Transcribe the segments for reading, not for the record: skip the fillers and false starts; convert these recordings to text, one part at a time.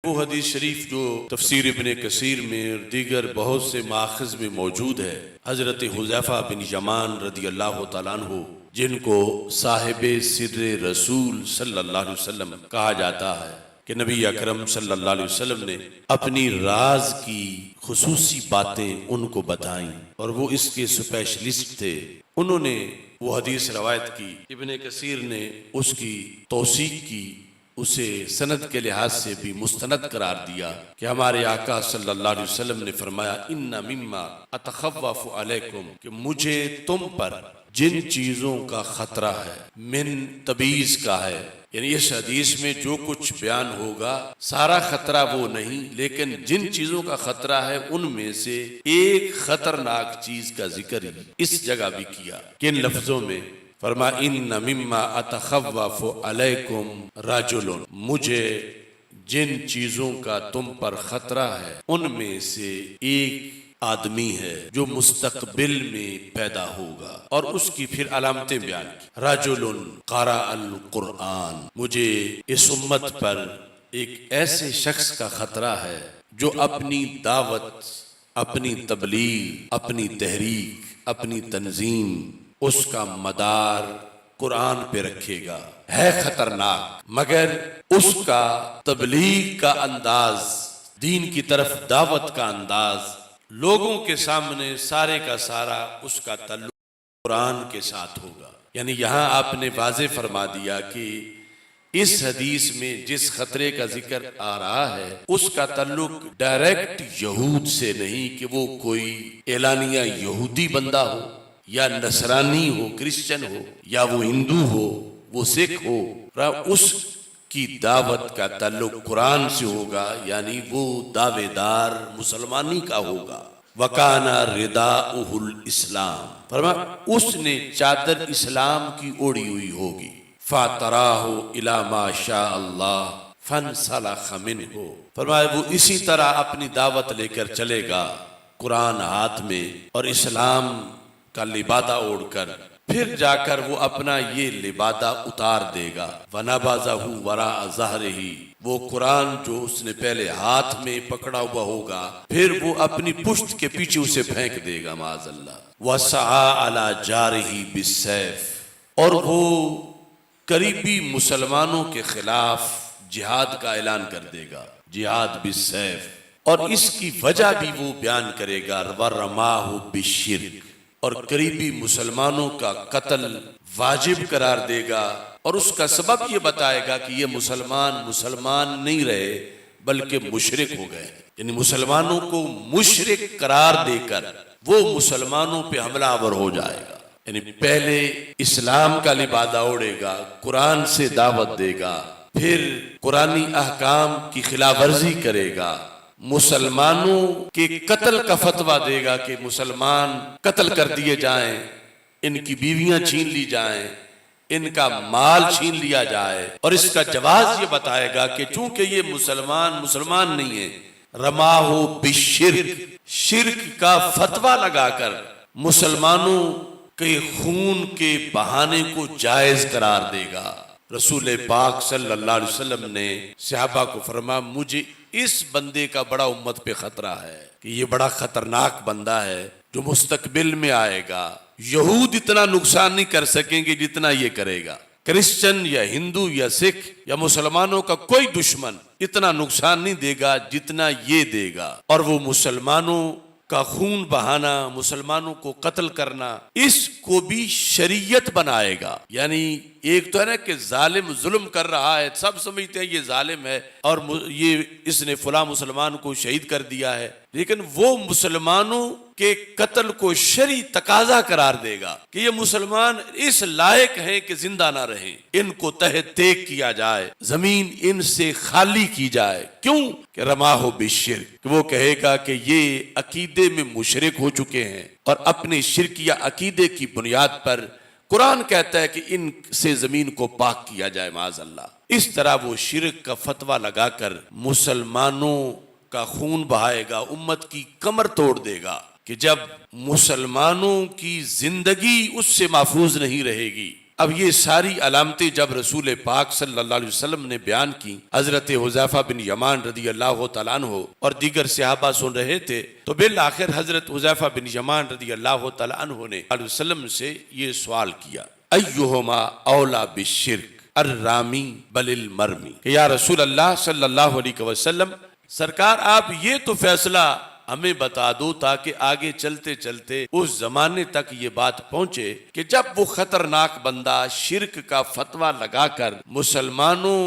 وہ حدیث شریف جو تفسیر ابن کثیر میں اور دیگر بہت سے ماخذ میں موجود ہے، حضرت حذیفہ بن یمان رضی اللہ تعالیٰ عنہ جن کو صاحب سر رسول صلی اللہ علیہ وسلم کہا جاتا ہے کہ نبی اکرم صلی اللہ علیہ وسلم نے اپنی راز کی خصوصی باتیں ان کو بتائیں اور وہ اس کے اسپیشلسٹ تھے۔ انہوں نے وہ حدیث روایت کی، ابن کثیر نے اس کی توثیق کی، اسے سند کے لحاظ سے بھی مستند قرار دیا کہ ہمارے آقا صلی اللہ علیہ وسلم نے فرمایا ان مما اتخوف علیکم، کہ مجھے تم پر جن چیزوں کا خطرہ ہے، من تبیز کا ہے، یعنی اس حدیث میں جو کچھ بیان ہوگا سارا خطرہ وہ نہیں، لیکن جن چیزوں کا خطرہ ہے ان میں سے ایک خطرناک چیز کا ذکر اس جگہ بھی کیا۔ کن لفظوں میں؟ فرما ان مما اتخوف علیکم رجل، مجھے جن چیزوں کا تم پر خطرہ ہے ان میں سے ایک آدمی ہے جو مستقبل میں پیدا ہوگا، اور اس کی پھر علامتیں بیان کی۔ رجل قرأ القرآن، مجھے اس امت پر ایک ایسے شخص کا خطرہ ہے جو اپنی دعوت، اپنی تبلیغ، اپنی تحریک، اپنی تنظیم، اس کا مدار قرآن پہ رکھے گا۔ ہے خطرناک، مگر اس کا تبلیغ کا انداز، دین کی طرف دعوت کا انداز، لوگوں کے سامنے سارے کا سارا اس کا تعلق قرآن کے ساتھ ہوگا۔ یعنی یہاں آپ نے واضح فرما دیا کہ اس حدیث میں جس خطرے کا ذکر آ رہا ہے اس کا تعلق ڈائریکٹ یہود سے نہیں کہ وہ کوئی اعلانیہ یہودی بندہ ہو، یا نصرانی ہو، کرسچن ہو، یا وہ ہندو ہو، وہ سکھ ہو، اس کی دعوت کا تعلق قرآن سے ہوگا، یعنی وہ دعوے دار مسلمانی کا ہوگا۔ وَكَانَ رِدَاؤُهُ الْإِسْلَامِ، فرمایا اس نے چادر اسلام کی اوڑی ہوئی ہوگی۔ فَاتَرَاهُ إِلَى مَا شَاءَ اللَّهُ فَانْسَلَخَ مِنْهُ، فرمایا وہ اسی طرح اپنی دعوت لے کر چلے گا، قرآن ہاتھ میں اور اسلام کا لبادہ اوڑھ کر، پھر جا کر وہ اپنا یہ لبادہ اتار دے گا۔ وَنَبَذَهُ وَرَاءَ ظَهْرِهِ، وہ قرآن جو اس نے پہلے ہاتھ میں پکڑا ہوا ہوگا پھر وہ اپنی پشت کے پیچھے اسے پھینک دے گا معاذ اللہ۔ وَسَعَى عَلَى جَارِهِ بِالسَّيْفِ، اور وہ قریبی مسلمانوں کے خلاف جہاد کا اعلان کر دے گا، جہاد بالسیف، اور اس کی وجہ بھی وہ بیان کرے گا۔ وَرَمَاهُ بِالشِّرْكِ، اور قریبی مسلمانوں کا قتل واجب قرار دے گا، اور اس کا سبب یہ بتائے گا کہ یہ مسلمان نہیں رہے بلکہ مشرک ہو گئے، یعنی مسلمانوں کو مشرک قرار دے کر وہ مسلمانوں پہ حملہ آور ہو جائے گا۔ یعنی پہلے اسلام کا لبادہ اوڑھے گا، قرآن سے دعوت دے گا، پھر قرآنی احکام کی خلاف ورزی کرے گا، مسلمانوں کے قتل کا فتویٰ دے گا کہ مسلمان قتل کر دیے جائیں، ان کی بیویاں چھین لی جائیں، ان کا مال چھین لیا جائے، اور اس کا جواز یہ بتائے گا کہ چونکہ یہ مسلمان نہیں ہے، رماہ بالشرک، شرک کا فتویٰ لگا کر مسلمانوں کے خون کے بہانے کو جائز قرار دے گا۔ رسول پاک صلی اللہ علیہ وسلم نے صحابہ کو فرمایا مجھے اس بندے کا بڑا امت پہ خطرہ ہے کہ یہ بڑا خطرناک بندہ ہے جو مستقبل میں آئے گا، یہود اتنا نقصان نہیں کر سکیں گے جتنا یہ کرے گا، کرسچن یا ہندو یا سکھ یا مسلمانوں کا کوئی دشمن اتنا نقصان نہیں دے گا جتنا یہ دے گا، اور وہ مسلمانوں کا خون بہانا، مسلمانوں کو قتل کرنا، اس کو بھی شریعت بنائے گا۔ یعنی ایک تو ہے نا کہ ظالم ظلم کر رہا ہے، سب سمجھتے ہیں یہ ظالم ہے اور یہ اس نے فلاں مسلمان کو شہید کر دیا ہے، لیکن وہ مسلمانوں کے قتل کو شرعی تقاضا قرار دے گا کہ یہ مسلمان اس لائق ہیں کہ زندہ نہ رہیں، ان کو تہہ تیگ کیا جائے، زمین ان سے خالی کی جائے۔ کیوں؟ کہ رماہ بالشرک، کہ وہ کہے گا کہ یہ عقیدے میں مشرک ہو چکے ہیں، اور اپنے شرکیہ عقیدے کی بنیاد پر قرآن کہتا ہے کہ ان سے زمین کو پاک کیا جائے معاذ اللہ۔ اس طرح وہ شرک کا فتویٰ لگا کر مسلمانوں کا خون بہائے گا، امت کی کمر توڑ دے گا، کہ جب مسلمانوں کی زندگی اس سے محفوظ نہیں رہے گی اب یہ ساری علامتیں جب رسول پاک صلی اللہ علیہ وسلم نے بیان کی، حضرت حذیفہ بن یمان رضی اللہ تعالیٰ عنہ اور دیگر صحابہ سن رہے تھے، تو بالآخر حضرت حذیفہ بن یمان رضی اللہ تعالیٰ عنہ نے علیہ وسلم سے یہ سوال کیا، ایہما اولا بالشرک الرامی بل المرمی، کہ یا رسول اللہ صلی اللہ علیہ وسلم، سرکار آپ یہ تو فیصلہ ہمیں بتا دو تاکہ آگے چلتے چلتے اس زمانے تک یہ بات پہنچے کہ جب وہ خطرناک بندہ شرک کا فتویٰ لگا کر مسلمانوں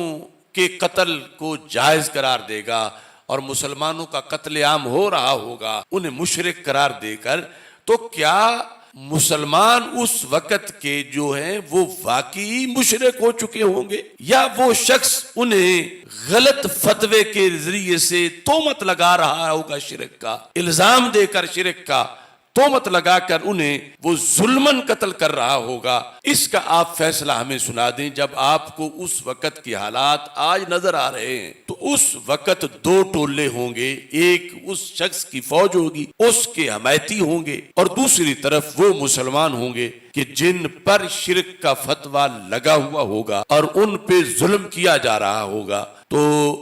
کے قتل کو جائز قرار دے گا اور مسلمانوں کا قتل عام ہو رہا ہوگا انہیں مشرک قرار دے کر، تو کیا مسلمان اس وقت کے جو ہیں وہ واقعی مشرک ہو چکے ہوں گے، یا وہ شخص انہیں غلط فتوے کے ذریعے سے تہمت لگا رہا ہوگا، شرک کا الزام دے کر، شرک کا تہمت لگا کر انہیں وہ ظلماً قتل کر رہا ہوگا؟ اس کا آپ فیصلہ ہمیں سنا دیں۔ جب آپ کو اس وقت کے حالات آج نظر آ رہے ہیں تو اس وقت دو ٹولے ہوں گے، ایک اس شخص کی فوج ہوگی، اس کے حمایتی ہوں گے، اور دوسری طرف وہ مسلمان ہوں گے کہ جن پر شرک کا فتویٰ لگا ہوا ہوگا اور ان پہ ظلم کیا جا رہا ہوگا۔ تو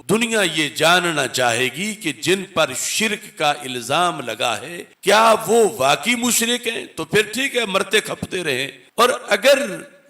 دنیا یہ جاننا چاہے گی کہ جن پر شرک کا الزام لگا ہے کیا وہ واقعی مشرک ہیں؟ تو پھر ٹھیک ہے، مرتے کھپتے رہیں، اور اگر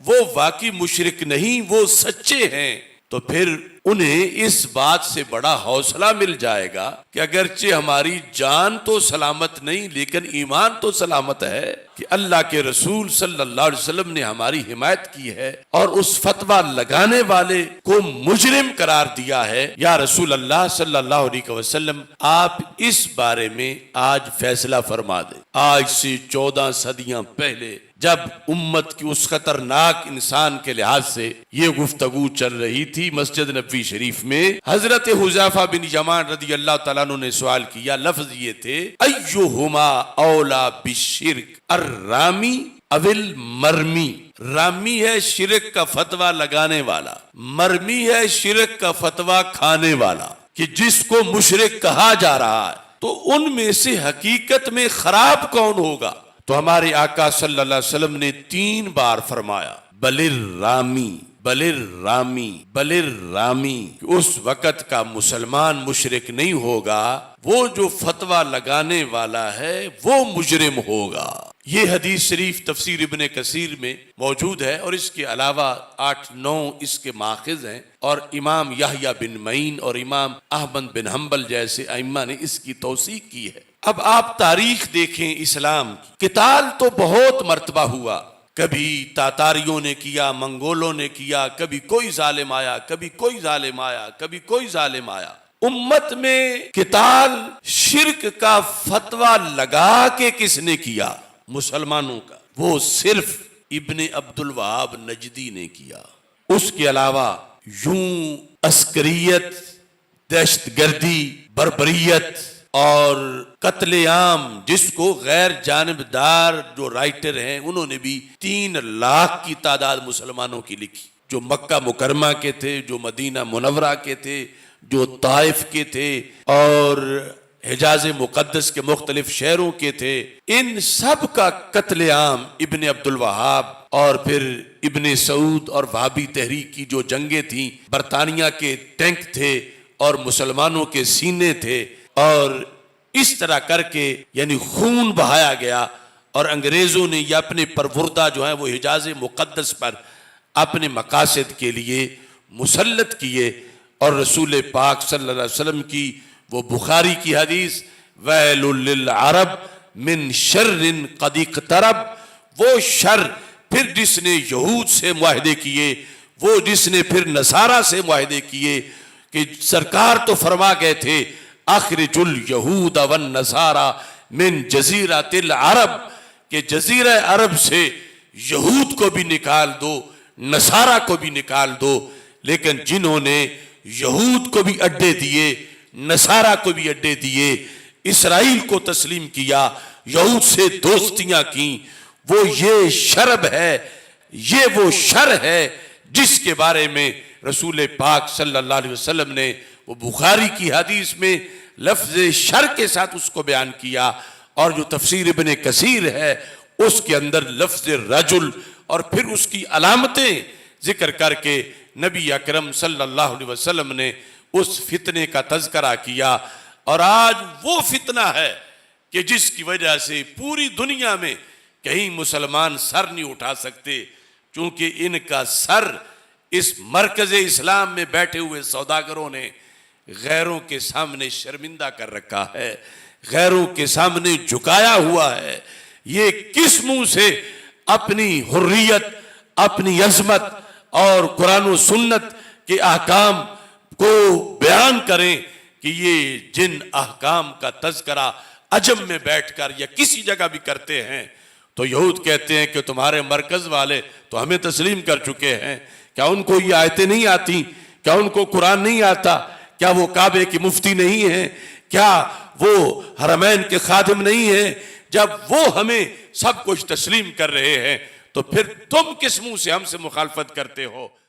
وہ واقعی مشرک نہیں، وہ سچے ہیں، تو پھر انہیں اس بات سے بڑا حوصلہ مل جائے گا کہ اگرچہ ہماری جان تو سلامت نہیں لیکن ایمان تو سلامت ہے، کہ اللہ کے رسول صلی اللہ علیہ وسلم نے ہماری حمایت کی ہے اور اس فتویٰ لگانے والے کو مجرم قرار دیا ہے۔ یا رسول اللہ صلی اللہ علیہ وسلم، آپ اس بارے میں آج فیصلہ فرما دیں۔ آج سے 14 صدیاں پہلے جب امت کی اس خطرناک انسان کے لحاظ سے یہ گفتگو چل رہی تھی مسجد نبوی شریف میں، حضرت حذیفہ بن یمان رضی اللہ تعالیٰ عنہ نے سوال کیا، لفظ یہ تھے، ایہما اولا بالشرک الرامی اول مرمی۔ رامی ہے شرک کا فتویٰ لگانے والا، مرمی ہے شرک کا فتویٰ کھانے والا، کہ جس کو مشرک کہا جا رہا ہے، تو ان میں سے حقیقت میں خراب کون ہوگا؟ تو ہمارے آقا صلی اللہ علیہ وسلم نے 3 بار فرمایا، بل الرامی بل الرامی بل الرامی، کہ اس وقت کا مسلمان مشرک نہیں ہوگا، وہ جو فتویٰ لگانے والا ہے وہ مجرم ہوگا۔ یہ حدیث شریف تفسیر ابن کثیر میں موجود ہے، اور اس کے علاوہ 8-9 اس کے ماخذ ہیں، اور امام یحییٰ بن معین اور امام احمد بن حنبل جیسے ائمہ نے اس کی توثیق کی ہے۔ اب آپ تاریخ دیکھیں اسلام کی، قتال تو بہت مرتبہ ہوا، کبھی تاتاریوں نے کیا، منگولوں نے کیا، کبھی کوئی ظالم آیا، کبھی کوئی ظالم آیا، کبھی کوئی ظالم آیا۔ امت میں قتال شرک کا فتویٰ لگا کے کس نے کیا؟ مسلمانوں کا، وہ صرف ابن عبد الوہاب نجدی نے کیا۔ اس کے علاوہ یوں عسکریت، دہشت گردی، بربریت اور قتل عام، جس کو غیر جانبدار جو رائٹر ہیں انہوں نے بھی 3 لاکھ کی تعداد مسلمانوں کی لکھی، جو مکہ مکرمہ کے تھے، جو مدینہ منورہ کے تھے، جو طائف کے تھے، اور حجاز مقدس کے مختلف شہروں کے تھے۔ ان سب کا قتل عام ابن عبد الوہاب اور پھر ابن سعود اور وہابی تحریک کی جو جنگیں تھیں، برطانیہ کے ٹینک تھے اور مسلمانوں کے سینے تھے، اور اس طرح کر کے یعنی خون بہایا گیا، اور انگریزوں نے یہ اپنے پروردہ جو ہیں وہ حجاز مقدس پر اپنے مقاصد کے لیے مسلط کیے۔ اور رسول پاک صلی اللہ علیہ وسلم کی وہ بخاری کی حدیث، ویل للعرب من شر قد اقترب، وہ شر پھر جس نے یہود سے معاہدے کیے، وہ جس نے پھر نصارہ سے معاہدے کیے، کہ سرکار تو فرما گئے تھے اخرج الیہود والنصارى من جزیرۃ العرب، کہ جزیرہ عرب سے یہود کو بھی نکال دو، نصارہ کو بھی نکال دو۔ لیکن جنہوں نے یہود کو بھی اڈے دیے، نصارہ کو بھی اڈے دیے، اسرائیل کو تسلیم کیا، یہود سے دوستیاں کیں، وہ یہ شرب ہے، یہ وہ شر ہے جس کے بارے میں رسول پاک صلی اللہ علیہ وسلم نے وہ بخاری کی حدیث میں لفظ شر کے ساتھ اس کو بیان کیا، اور جو تفسیر ابن کثیر ہے اس کے اندر لفظ رجل اور پھر اس کی علامتیں ذکر کر کے نبی اکرم صلی اللہ علیہ وسلم نے اس فتنے کا تذکرہ کیا. اور آج وہ فتنہ ہے کہ جس کی وجہ سے پوری دنیا میں کہیں مسلمان سر نہیں اٹھا سکتے، چونکہ ان کا سر اس مرکز اسلام میں بیٹھے ہوئے سوداگروں نے غیروں کے سامنے شرمندہ کر رکھا ہے، غیروں کے سامنے جھکایا ہوا ہے. یہ کس منہ سے اپنی حریت، اپنی عظمت اور قرآن و سنت کے احکام کو بیان کریں کہ یہ جن احکام کا تذکرہ عجم میں بیٹھ کر یا کسی جگہ بھی کرتے ہیں تو یہود کہتے ہیں کہ تمہارے مرکز والے تو ہمیں تسلیم کر چکے ہیں. کیا ان کو یہ آیتیں نہیں آتی؟ کیا ان کو قرآن نہیں آتا؟ کیا وہ کعبے کی مفتی نہیں ہیں؟ کیا وہ حرمین کے خادم نہیں ہیں؟ جب وہ ہمیں سب کچھ تسلیم کر رہے ہیں تو پھر تم کس منہ سے ہم سے مخالفت کرتے ہو؟